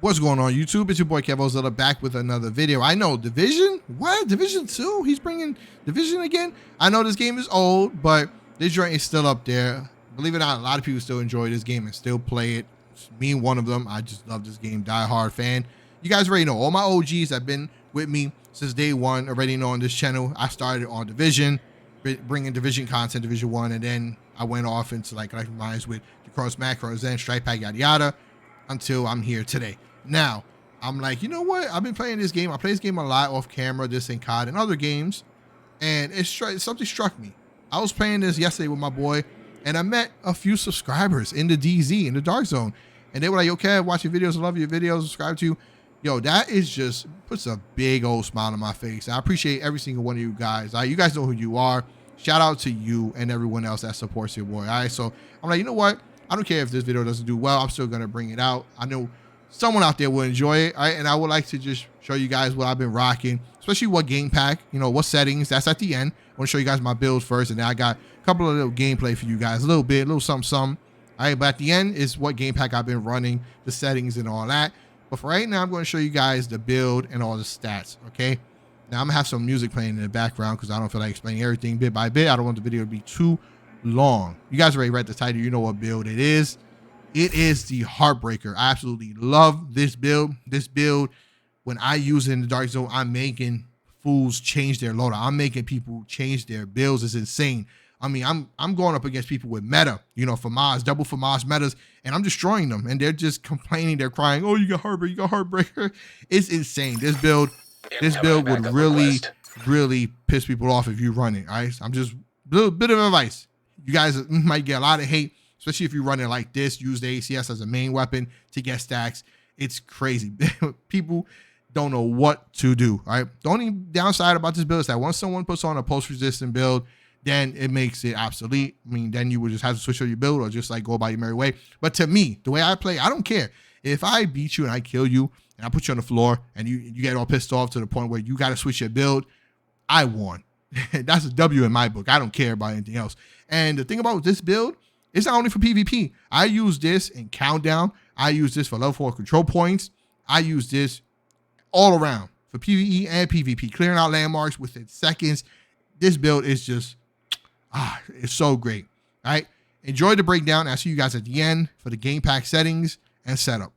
What's going on, YouTube? It's your boy kevOzilla back with another video. I know Division? What? Division 2? He's bringing Division again? I know this game is old, but this joint is still up there. Believe it or not, a lot of people still enjoy this game and still play it. Me, one of them. I just love this game. Die-hard fan. You guys already know. All my OGs have been with me since day one. Already know on this channel. I started on Division, bringing Division content, Division 1, and then I went off into like mines with the Cronus Zen, Strike Pack, yada yada, until I'm here today. Now, I'm like, you know what? I've been playing this game. I play this game a lot off camera, this and COD and other games. And something struck me. I was playing this yesterday with my boy, and I met a few subscribers in the DZ, in the Dark Zone. And they were like, okay, I watch your videos. I love your videos. Subscribe to you. Yo, that is just puts a big old smile on my face. I appreciate every single one of you guys. You guys know who you are. Shout out to you and everyone else that supports your boy. All right, so I'm like, you know what? I don't care if this video doesn't do well. I'm still going to bring it out. I know someone out there will enjoy it, all right? And I would like to just show you guys what I've been rocking, especially what game pack, you know, what settings. That's at the end. I want to show you guys my builds first, and then I got a couple of little gameplay for you guys, a little something. All right, but at the end is what game pack I've been running, the settings and all that. But for right now, I'm going to show you guys the build and all the stats, okay? Now, I'm going to have some music playing in the background because I don't feel like explaining everything bit by bit. I don't want the video to be too long. You guys already read the title. You know what build it is. It is the Heartbreaker. I absolutely love this build. This build, when I use it in the Dark Zone, I'm making fools change their loadout. I'm making people change their builds. It's insane. I mean, I'm going up against people with meta, you know, FAMAS, double FAMAS metas, and I'm destroying them. And they're just complaining. They're crying, oh, you got Heartbreaker, you got Heartbreaker. It's insane. This build would really piss people off if you run it. All right, I'm just a little bit of advice. You guys might get a lot of hate, especially if you run it like this. Use the ACS as a main weapon to get stacks. It's crazy. People don't know what to do. All right. The only downside about this build is that once someone puts on a post-resistant build, then it makes it obsolete. I mean, then you would just have to switch out your build or just like go by your merry way. But to me, the way I play, I don't care. If I beat you and I kill you and I put you on the floor and you get all pissed off to the point where you got to switch your build, I won. That's a W in my book. I don't care about anything else. And the thing about this build, it's not only for PvP. I use this in Countdown. I use this for level 4 control points. I use this all around for PvE and PvP, clearing out landmarks within seconds. This build is just, it's so great. All right. Enjoy the breakdown. I'll see you guys at the end for the game pack settings and setup.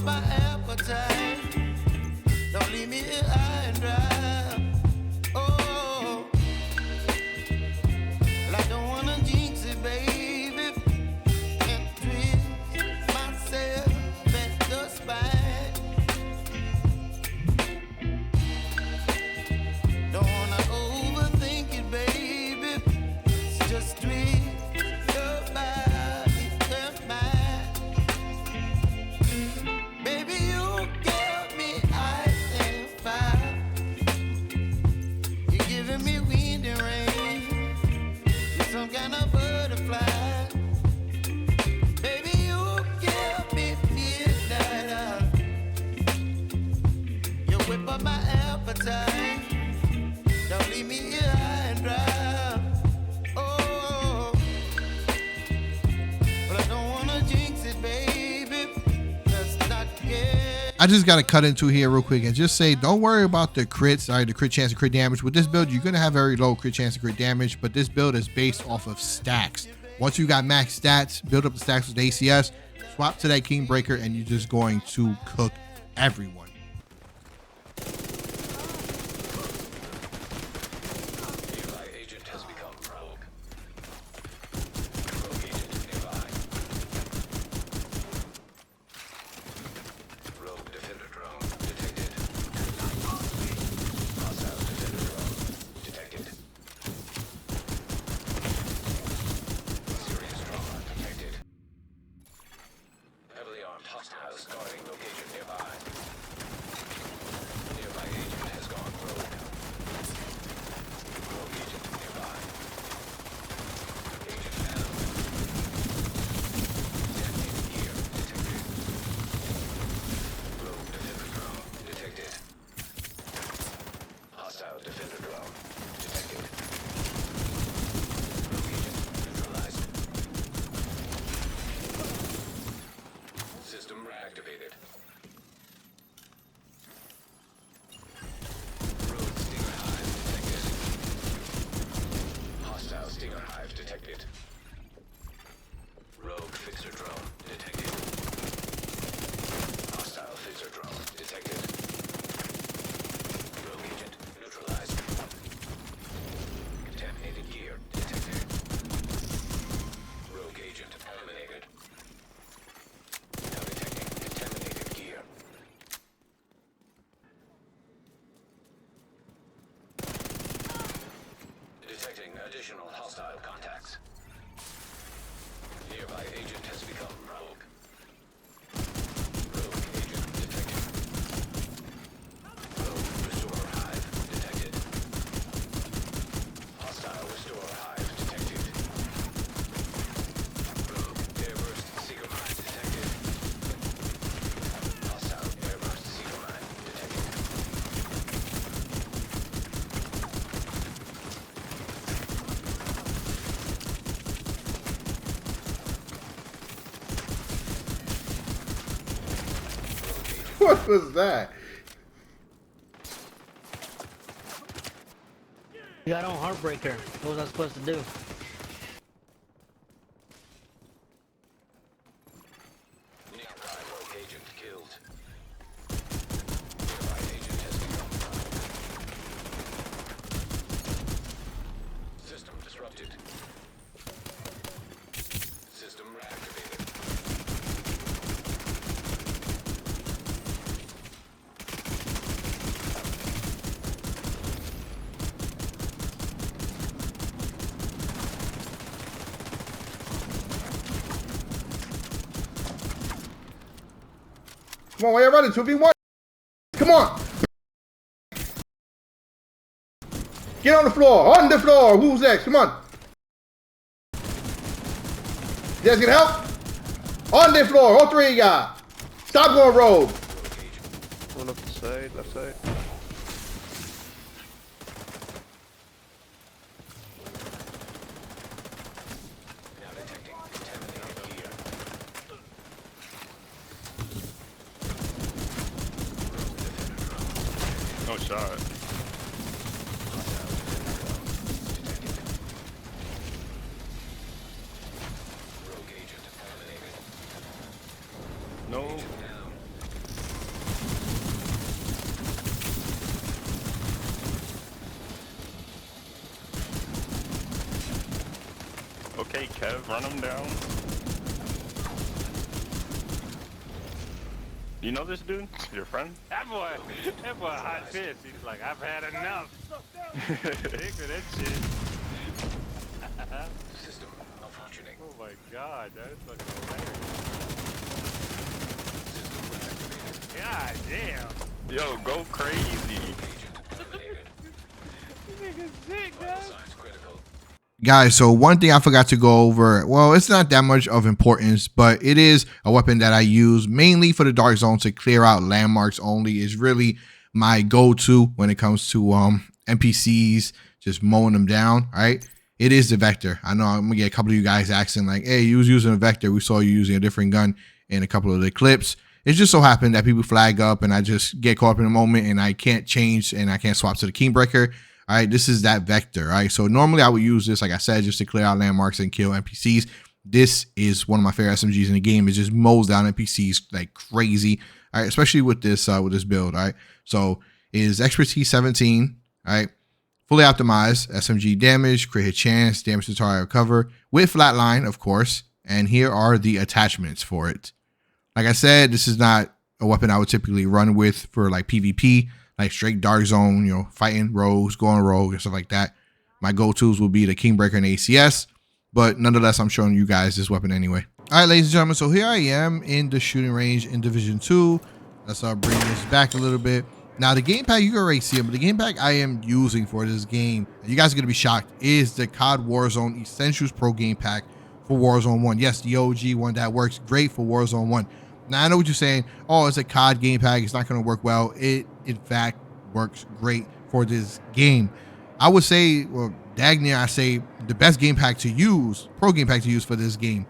My appetite, don't leave me here high and dry. Oh, well, I don't wanna jinx it, baby, and twist myself at the spine. Don't wanna overthink it, baby. It's just twist your body and mine. Some kind of butterfly, baby, you give me midnight. You whip up my appetite, don't leave me here high and dry. Oh, but I don't wanna jinx it, baby. Let's not get. I just got to cut into here real quick and just say, don't worry about the crits, all right, the crit chance and crit damage. With this build, you're going to have very low crit chance and crit damage, but this build is based off of stacks. Once you got max stats, build up the stacks with ACS, swap to that Heartbreaker, and you're just going to cook everyone. What was that? You got on Heartbreaker. What was I supposed to do? System disrupted. System reactivated. Come on, why you running? 2v1. Come on. Get on the floor. On the floor. Who's next? Come on. You guys can help? On the floor. All three of y'all. Stop going rogue. One up the side, left side. No shot. No. Okay, Kev, run him down. You know this dude? Your friend? That boy hot fish. He's like, I've had enough. Sick of that shit. System malfunctioning. Oh my god, that is fucking hilarious. God damn. Yo, go crazy. This nigga's sick, guys. Signs critical. Guys, so one thing I forgot to go over, well, it's not that much of importance, but it is a weapon that I use mainly for the dark zone to clear out landmarks only. Is really my go-to when it comes to NPCs, just mowing them down, right? It is the Vector. I know I'm gonna get a couple of you guys asking like, hey, you was using a Vector. We saw you using a different gun in a couple of the clips. It just so happened that people flag up and I just get caught up in a moment and I can't change and I can't swap to the Keybreaker. All right, this is that Vector. All right, so normally I would use this, like I said, just to clear out landmarks and kill NPCs. This is one of my favorite SMGs in the game. It just mows down NPCs like crazy. All right, especially with this build. All right, so it is expertise 17. All right, fully optimized SMG damage, crit hit chance, damage to target recover with flatline, of course. And here are the attachments for it. Like I said, this is not a weapon I would typically run with for like PvP. Like straight dark zone, you know, fighting rogues, going rogue and stuff like that. My go-tos will be the Keybreaker and ACS, but nonetheless, I'm showing you guys this weapon anyway. All right, ladies and gentlemen, so here I am in the shooting range in Division 2. Let's bring this back a little bit. Now, the game pack, you can already see it, but the game pack I am using for this game, and you guys are going to be shocked, is the COD Warzone Essentials Pro game pack for Warzone 1. Yes, the OG one that works great for Warzone 1. Now, I know what you're saying. Oh, it's a COD game pack. It's not going to work well. It, in fact, works great for this game. I would say, well, dang near I say the best game pack to use, pro game pack to use for this game,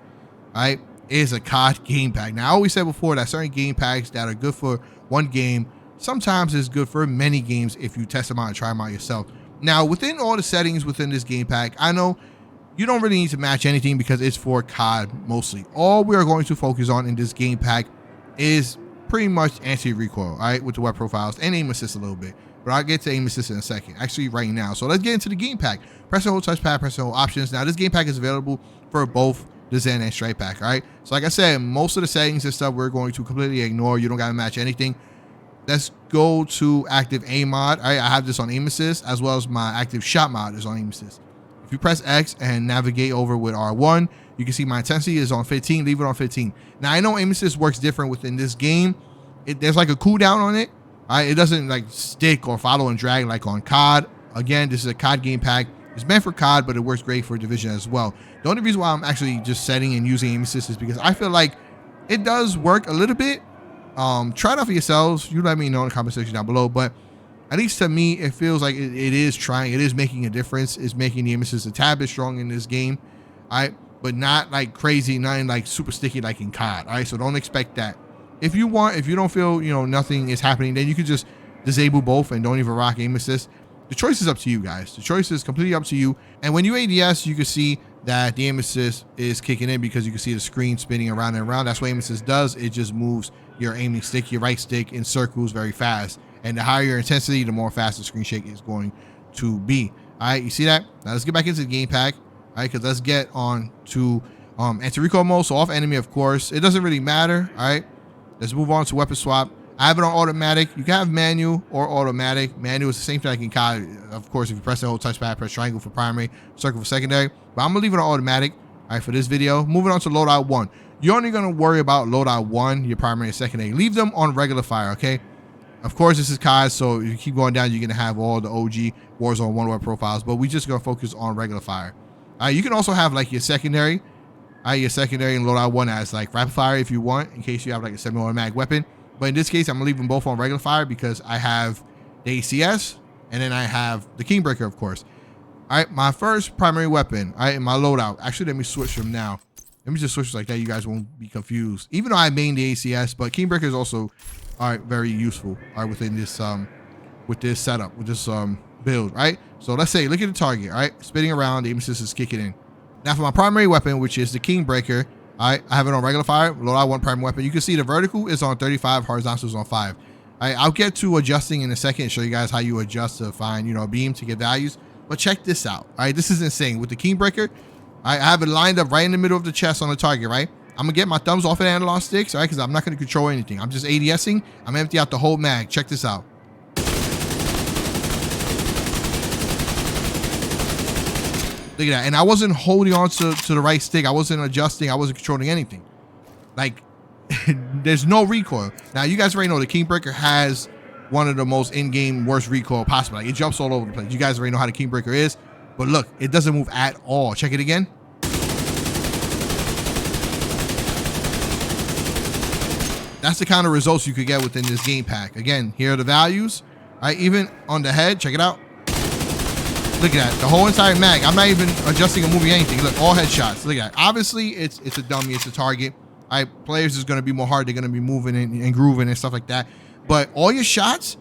right, is a COD game pack. Now, I always said before that certain game packs that are good for one game, sometimes it's good for many games if you test them out and try them out yourself. Now, within all the settings within this game pack, I know you don't really need to match anything because it's for COD mostly. All we are going to focus on in this game pack is pretty much anti-recoil, all right, with the web profiles and aim assist a little bit. But I'll get to aim assist in a second, actually right now. So let's get into the game pack. Press and hold touchpad, press and hold options. Now, this game pack is available for both the Zen and Strike pack, all right? So like I said, most of the settings and stuff we're going to completely ignore. You don't got to match anything. Let's go to active aim mod. All right, I have this on aim assist as well as my active shot mod is on aim assist. If you press X and navigate over with R1, you can see my intensity is on 15. Leave it on 15. Now I know aim assist works different within this game. There's like a cooldown on it. It doesn't like stick or follow and drag like on COD. Again, this is a COD game pack. It's meant for COD, but it works great for Division as well. The only reason why I'm actually just setting and using aim assist is because I feel like it does work a little bit. Try it out for yourselves. You let me know in the comment section down below. But at least to me, it feels like it is trying. It is making a difference. It's making the aim assist a tad bit strong in this game. All right, but not like crazy, nothing like super sticky like in COD. All right, so don't expect that. If you don't feel nothing is happening, then you could just disable both and don't even rock aim assist. The choice is up to you guys. The choice is completely up to you. And when you ADS, you can see that the aim assist is kicking in because you can see the screen spinning around and around. That's what aim assist does. It just moves your aiming stick, your right stick, in circles very fast. And the higher your intensity, the more fast the screen shake is going to be. All right, you see that? Now let's get back into the game pack. All right, because let's get on to anti-recoil mode. So off enemy, of course. It doesn't really matter. All right, let's move on to weapon swap. I have it on automatic. You can have manual or automatic. Manual is the same thing like in COD. Of course, if you press the whole touchpad, press triangle for primary, circle for secondary. But I'm going to leave it on automatic, all right, for this video. Moving on to loadout 1. You're only going to worry about loadout 1, your primary and secondary. Leave them on regular fire, okay? Of course, this is COD, so if you keep going down, you're going to have all the OG Warzone 1 profiles. But we just going to focus on regular fire. All right, you can also have like your secondary. All right, your secondary and loadout 1 as like rapid fire if you want, in case you have like a semi-automatic weapon. But in this case, I'm going to leave them both on regular fire because I have the ACS and then I have the Kingmaker, of course. All right, my first primary weapon, all right, in my loadout. Actually, let me switch them now. Let me just switch like that. You guys won't be confused. Even though I main the ACS, but Kingmaker is also, all right, very useful, all right, within this, with this setup, with this build, right? So let's say, look at the target, all right? Spinning around, the aim assist is kicking in. Now for my primary weapon, which is the Kingmaker, all right, I have it on regular fire, loadout 1 primary weapon. You can see the vertical is on 35, horizontal is on 5. All right, I'll get to adjusting in a second and show you guys how you adjust to find, a beam to get values. But check this out, all right? This is insane. With the Kingmaker, I have it lined up right in the middle of the chest on the target, right? I'm going to get my thumbs off of the analog sticks, all right, because I'm not going to control anything. I'm just ADSing. I'm empty out the whole mag. Check this out. Look at that. And I wasn't holding on to the right stick. I wasn't adjusting. I wasn't controlling anything. Like, there's no recoil. Now, you guys already know the Kingmaker has one of the most in-game worst recoil possible. Like, it jumps all over the place. You guys already know how the Kingmaker is. But look, it doesn't move at all. Check it again. That's the kind of results you could get within this game pack. Again, here are the values. All right, even on the head, check it out. Look at that, the whole entire mag. I'm not even adjusting or moving anything. Look, all headshots. Look at that. Obviously, it's a dummy, it's a target. All right, players is gonna be more hard. They're gonna be moving and grooving and stuff like that. But all your shots,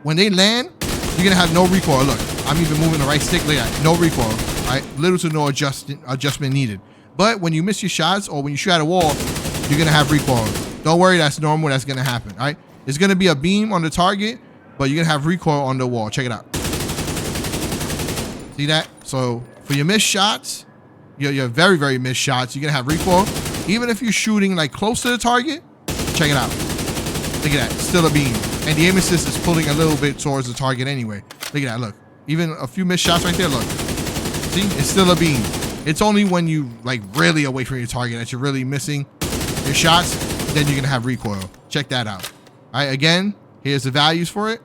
when they land, you're gonna have no recoil. Look, I'm even moving the right stick. Look at that, no recoil. All right, little to no adjustment needed. But when you miss your shots or when you shoot at a wall, you're gonna have recoil. Don't worry, that's normal. That's gonna happen. All right, it's gonna be a beam on the target, but you're gonna have recoil on the wall. Check it out. See that? So for your missed shots, your very, very missed shots, you're gonna have recoil. Even if you're shooting like close to the target, check it out. Look at that, still a beam. And the aim assist is pulling a little bit towards the target anyway. Look at that, look. Even a few missed shots right there, look. See, it's still a beam. It's only when you like really away from your target that you're really missing your shots, then you're gonna have recoil. Check that out. All right, again, here's the values for it.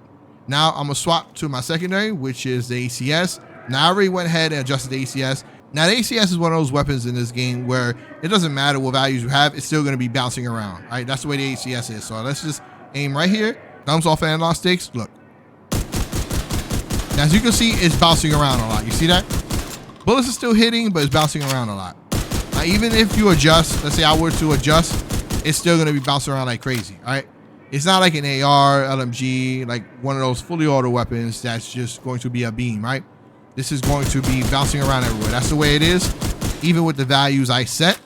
Now I'm gonna swap to my secondary, which is the ACS. Now I already went ahead and adjusted the ACS. Now the ACS is one of those weapons in this game where it doesn't matter what values you have, it's still going to be bouncing around. All right, that's the way the ACS is. So let's just aim right here. Thumbs off analog sticks. Look. Now as you can see, it's bouncing around a lot. You see that? Bullets are still hitting, but it's bouncing around a lot. Now even if you adjust, let's say I were to adjust, it's still going to be bouncing around like crazy. All right. It's not like an AR, LMG, like one of those fully auto weapons that's just going to be a beam, right? This is going to be bouncing around everywhere. That's the way it is, even with the values I set.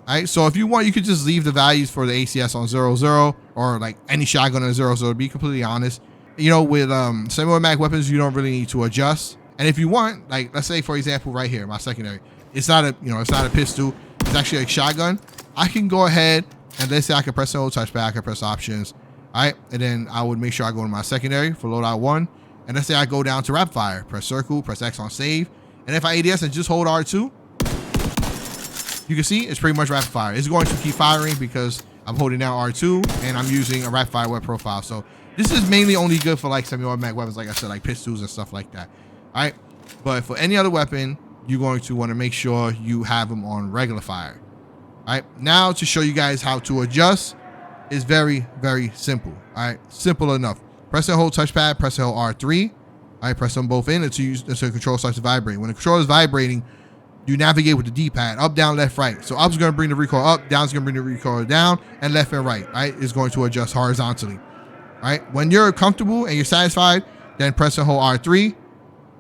All right, so if you want, you could just leave the values for the ACS on 0-0 or like any shotgun on 0-0, to be completely honest. With semi-automatic weapons, you don't really need to adjust. And if you want, like, let's say, for example, right here, my secondary, it's not a pistol. It's actually a shotgun. I can go ahead and let's say I can press the old touchpad, I can press options. All right, and then I would make sure I go to my secondary for loadout 1. And let's say I go down to rapid fire, press circle, press X on save, And if I ADS and just hold R2, you can see it's pretty much rapid fire. It's going to keep firing because I'm holding down R2 and I'm using a rapid fire web profile. So this is mainly only good for like semi-automatic weapons, like I said, like pistols and stuff like that. All right. But for any other weapon, you're going to want to make sure you have them on regular fire. All right. Now to show you guys how to adjust is very, very simple. All right. Simple enough. Press and hold touchpad, press and hold R3. All right. Press them both in until the controller starts to vibrate. When the controller is vibrating, you navigate with the D-pad, up, down, left, right. So up is going to bring the recoil up, down is going to bring the recoil down, and left and right, right, is going to adjust horizontally. All right. When you're comfortable and you're satisfied, then press and hold R3,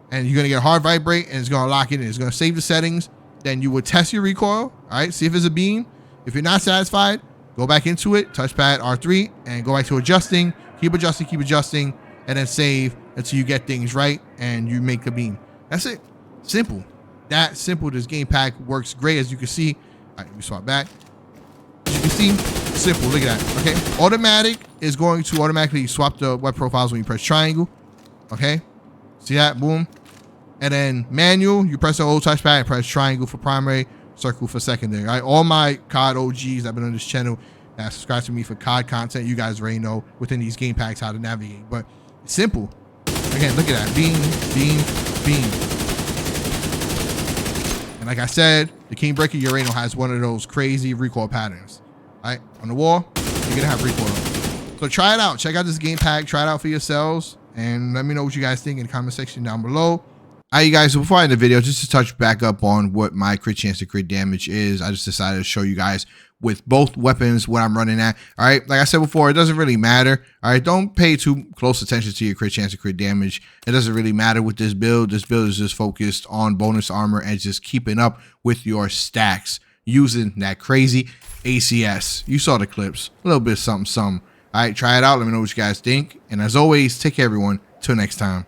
and you're going to get a hard vibrate, and it's going to lock it in. It's going to save the settings. Then you will test your recoil, all right, see if it's a beam. If you're not satisfied, go back into it, touchpad R3, and go back to adjusting, keep adjusting, and then save until you get things right and you make a beam. That's it. Simple. That simple. This game pack works great, as you can see. All right, let me swap back. As you can see, simple. Look at that. Okay. Automatic is going to automatically swap the web profiles when you press triangle. Okay. See that? Boom. And then manual, you press the old touchpad and press triangle for primary, circle for secondary. All right. All my COD OGs that have been on this channel that subscribe to me for COD content, you guys already know within these game packs how to navigate. But it's simple. Again, look at that. Beam, beam, beam. And like I said, the King Breaker Urano has one of those crazy recoil patterns. All right, on the wall, you're gonna have recoil. So try it out. Check out this game pack. Try it out for yourselves, and let me know what you guys think in the comment section down below. All right, you guys. So before I end the video, just to touch back up on what my crit chance to crit damage is, I just decided to show you guys with both weapons what I'm running at. All right, like I said before, it doesn't really matter. All right, don't pay too close attention to your crit chance to crit damage. It doesn't really matter with this build. This build is just focused on bonus armor and just keeping up with your stacks using that crazy ACS. You saw the clips, a little bit of something. All right, try it out. Let me know what you guys think. And as always, take care, everyone. Till next time.